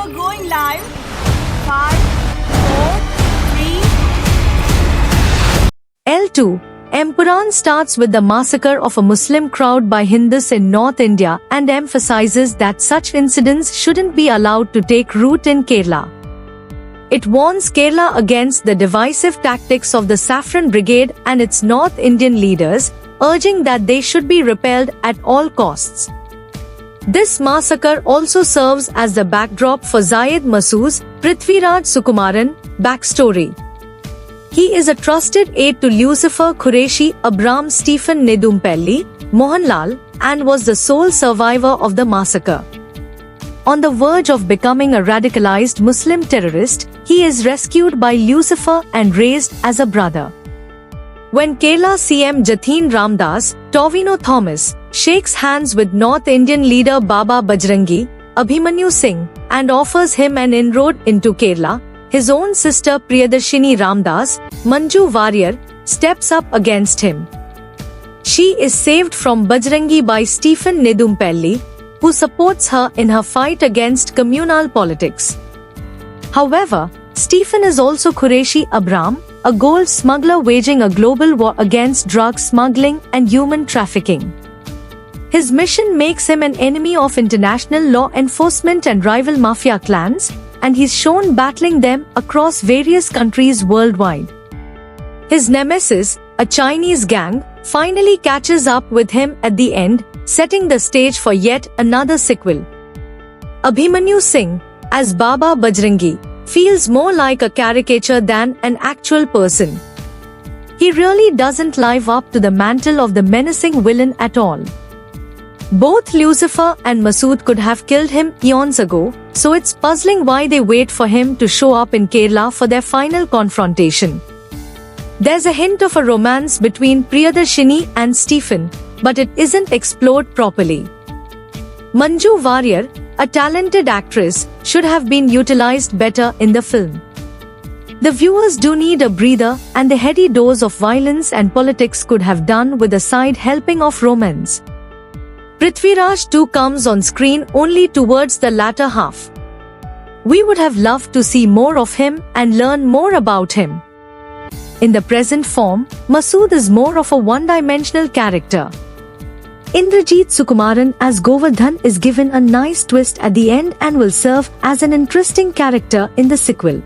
are going live. 5, 4, 3. L2. Emparan starts with the massacre of a Muslim crowd by Hindus in North India and emphasizes that such incidents shouldn't be allowed to take root in Kerala. It warns Kerala against the divisive tactics of the Saffron Brigade and its North Indian leaders, urging that they should be repelled at all costs. This massacre also serves as the backdrop for Zayed Masood's Prithviraj Sukumaran backstory. He is a trusted aide to Lucifer Qureshi Abram Stephen Nedumpelli, Mohanlal, and was the sole survivor of the massacre. On the verge of becoming a radicalized Muslim terrorist, he is rescued by Lucifer and raised as a brother. When Kerala CM Jathin Ramdas, Tovino Thomas, shakes hands with North Indian leader Baba Bajrangi, Abhimanyu Singh, and offers him an inroad into Kerala, his own sister Priyadarshini Ramdas, Manju Warrior, steps up against him. She is saved from Bajrangi by Stephen Nedumpelli, who supports her in her fight against communal politics. However, Stephen is also Qureshi Abram, a gold smuggler waging a global war against drug smuggling and human trafficking. His mission makes him an enemy of international law enforcement and rival mafia clans, and he's shown battling them across various countries worldwide. His nemesis, a Chinese gang, finally catches up with him at the end, setting the stage for yet another sequel. Abhimanyu Singh, as Baba Bajrangi, feels more like a caricature than an actual person. He really doesn't live up to the mantle of the menacing villain at all. Both Lucifer and Masood could have killed him eons ago, so it's puzzling why they wait for him to show up in Kerala for their final confrontation. There's a hint of a romance between Priyadarshini and Stephen, but it isn't explored properly. Manju Warrior, a talented actress, should have been utilized better in the film. The viewers do need a breather, and the heady dose of violence and politics could have done with a side helping of romance. Prithviraj too comes on screen only towards the latter half. We would have loved to see more of him and learn more about him. In the present form, Masood is more of a one-dimensional character. Indrajit Sukumaran as Govardhan is given a nice twist at the end and will serve as an interesting character in the sequel.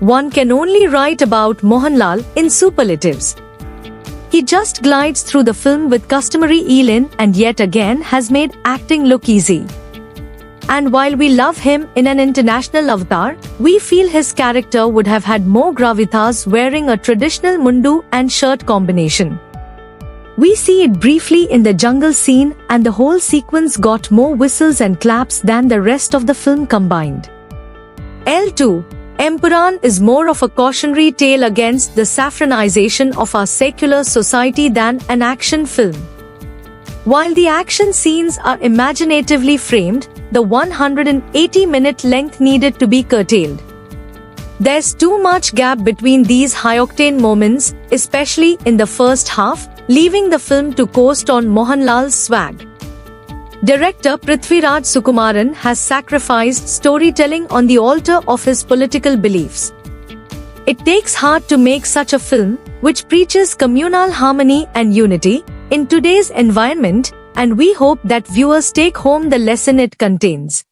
One can only write about Mohanlal in superlatives. He just glides through the film with customary elan and yet again has made acting look easy. And while we love him in an international avatar, we feel his character would have had more gravitas wearing a traditional mundu and shirt combination. We see it briefly in the jungle scene, and the whole sequence got more whistles and claps than the rest of the film combined. L2. Emparan is more of a cautionary tale against the saffronization of our secular society than an action film. While the action scenes are imaginatively framed, the 180-minute length needed to be curtailed. There's too much gap between these high-octane moments, especially in the first half, leaving the film to coast on Mohanlal's swag. Director Prithviraj Sukumaran has sacrificed storytelling on the altar of his political beliefs. It takes heart to make such a film, which preaches communal harmony and unity in today's environment, and we hope that viewers take home the lesson it contains.